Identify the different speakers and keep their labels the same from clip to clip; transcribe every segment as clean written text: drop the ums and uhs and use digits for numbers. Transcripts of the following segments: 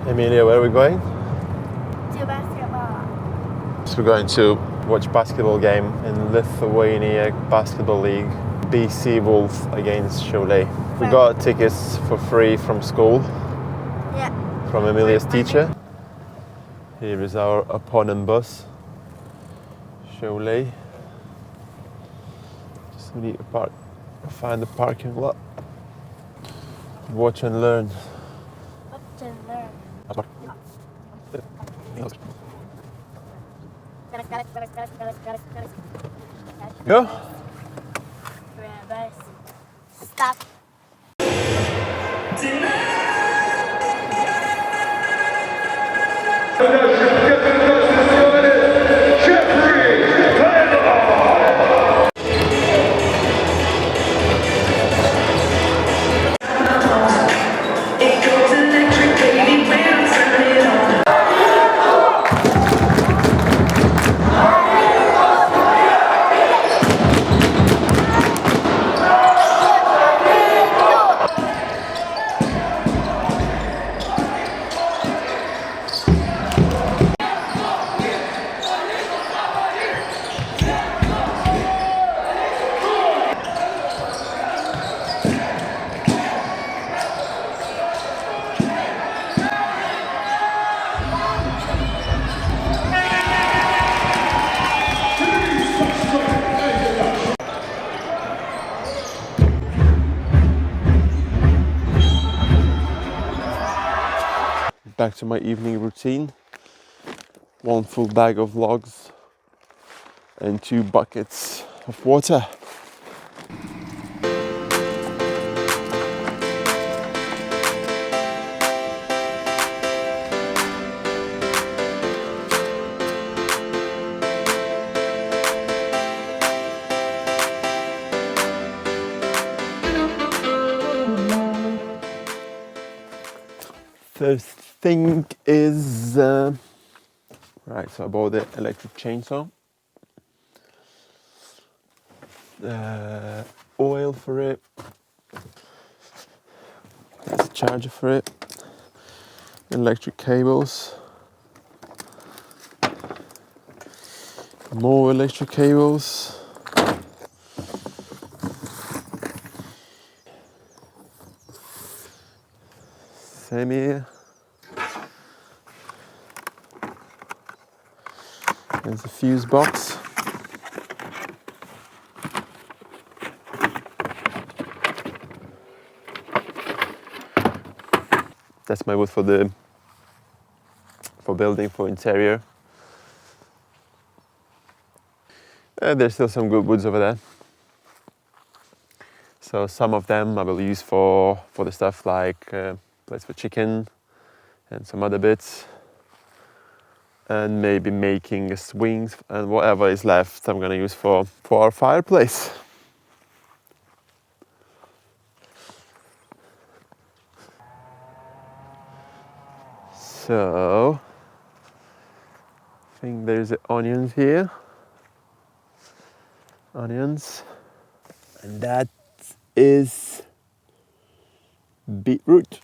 Speaker 1: Emilia, where are we going?
Speaker 2: To basketball.
Speaker 1: So we're going to watch basketball game in Lithuania Basketball League. BC Wlolves against Wlolves. We got tickets for free from school.
Speaker 2: Yeah.
Speaker 1: From Emilia's teacher. Here is our opponent bus. Wlolves. Just need to find the parking lot. Watch and learn.
Speaker 2: Watch and learn.
Speaker 1: Go.
Speaker 2: Stop.
Speaker 1: Back to my evening routine. 1 full bag of logs and 2 buckets of water. First thing is right, so I bought the electric chainsaw, oil for it, there's a charger for it, electric cables, more electric cables, same here. There's a fuse box. That's my wood for building, for interior. There's still some good woods over there. So some of them I will use for the stuff like place for chicken and some other bits. And maybe making swings, and whatever is left I'm gonna use for our fireplace. So I think there's the onions here. Onions. And that is beetroot.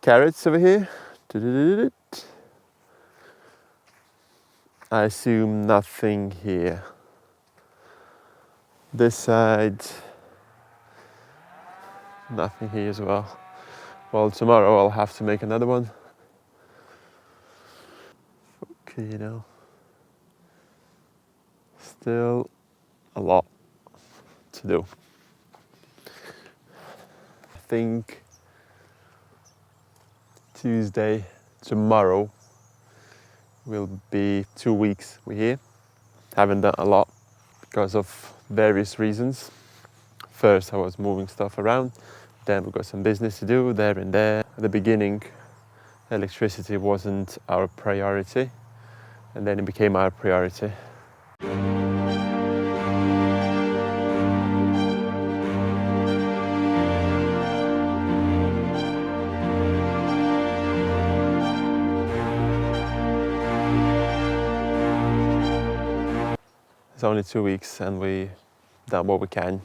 Speaker 1: Carrots over here. I assume nothing here. This side, nothing here as well. Well, tomorrow I'll have to make another one. Okay, you know, still a lot to do. I think Tuesday, tomorrow, will be 2 weeks we're here. Haven't done a lot because of various reasons. First I was moving stuff around, then we got some business to do there and there. At the beginning, electricity wasn't our priority, and then it became our priority. It's only 2 weeks and we done what we can.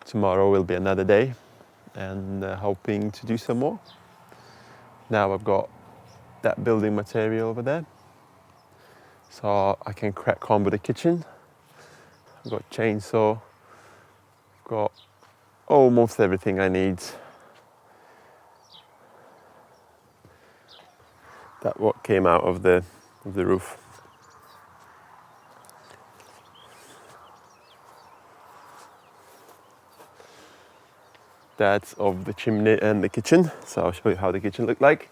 Speaker 1: Tomorrow will be another day and hoping to do some more. Now I've got that building material over there, so I can crack on with the kitchen. I've got chainsaw, got almost everything I need. That what came out of the roof. That's of the chimney and the kitchen. So I'll show you how the kitchen looked like.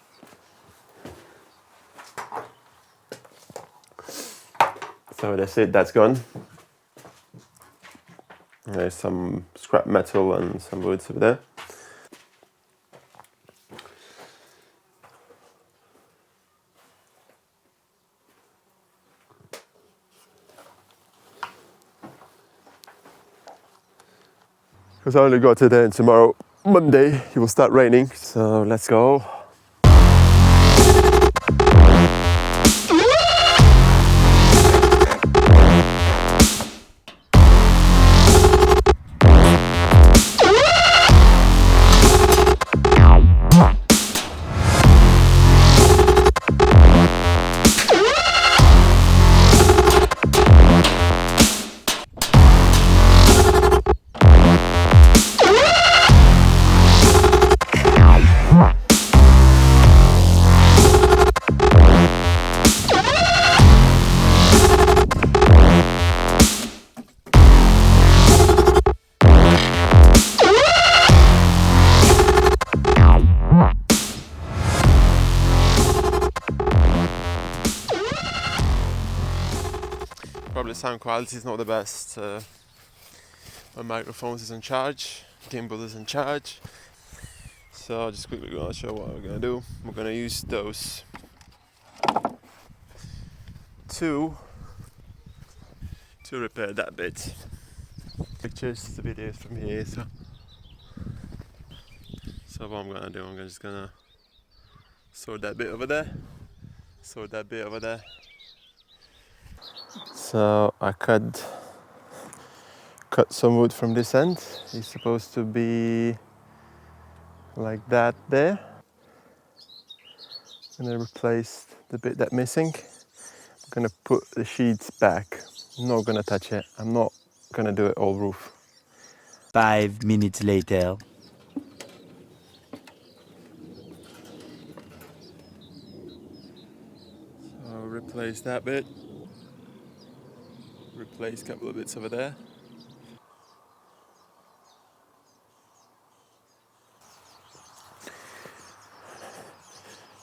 Speaker 1: So that's it, that's gone. There's some scrap metal and some woods over there. Because I only got today and tomorrow, Monday, it will start raining. So let's go. Probably sound quality is not the best. My microphone is in charge, gimbal is in charge. So just quickly gonna show what we're gonna do. We're gonna use those two to repair that bit. Pictures, the videos from here. So what I'm gonna do, I'm just gonna sort that bit over there, sort that bit over there. So I cut some wood from this end. It's supposed to be like that there. I'm gonna replace the bit that's missing. I'm gonna put the sheets back. I'm not gonna touch it. I'm not gonna do it all roof.
Speaker 3: 5 minutes later.
Speaker 1: So replace that bit. Replace a couple of bits over there.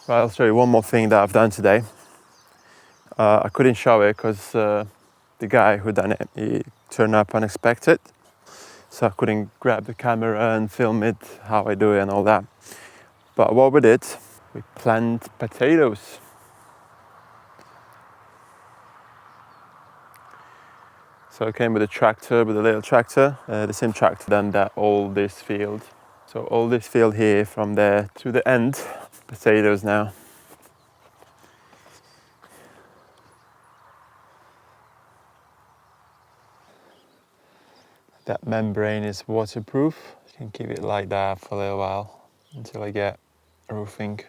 Speaker 1: Right, I'll show you one more thing that I've done today. I couldn't show it because the guy who done it, he turned up unexpected. So I couldn't grab the camera and film it, how I do it and all that. But what we did, we planted potatoes. So I came with a tractor, with a little tractor, the same tractor done that all this field. So all this field here from there to the end, potatoes now. That membrane is waterproof. You can keep it like that for a little while until I get roofing.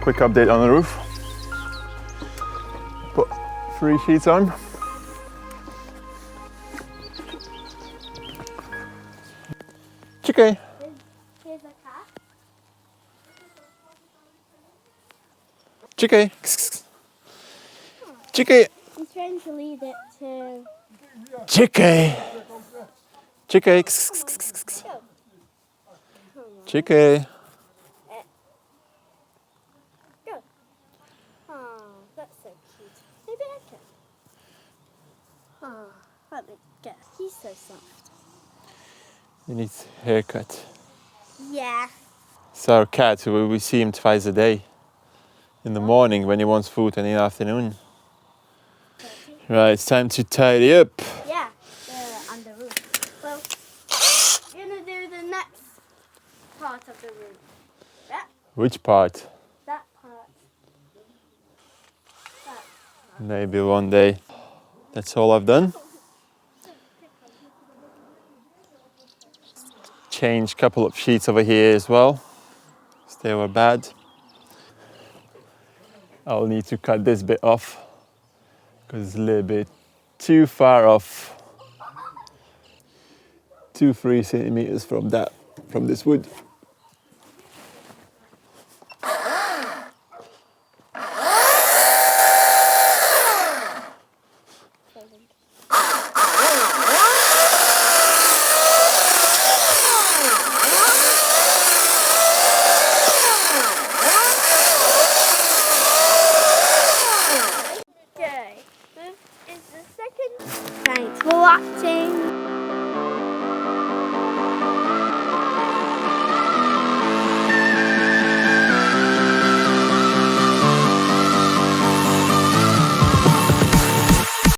Speaker 1: quick update on the roof. Put 3 sheets on. Chicken.
Speaker 2: Here's a cat.
Speaker 1: Chicken. Chicken.
Speaker 2: He's trying to lead it to...
Speaker 1: Chicken. Chicken.
Speaker 2: Go.
Speaker 1: Chicken.
Speaker 2: Go. Oh, that's so cute. Maybe I can. Oh, let me get. He's so soft.
Speaker 1: He needs a haircut.
Speaker 2: Yeah.
Speaker 1: It's our cat, we see him twice a day. In the morning when he wants food and in the afternoon. Right, it's time to tidy up.
Speaker 2: Yeah, on the roof. Well, we're gonna do the next part of the room.
Speaker 1: Which part?
Speaker 2: That part.
Speaker 1: Maybe one day. That's all I've done. Change a couple of sheets over here as well, because they were bad. I'll need to cut this bit off, because it's a little bit too far off. 2-3 centimeters from this wood.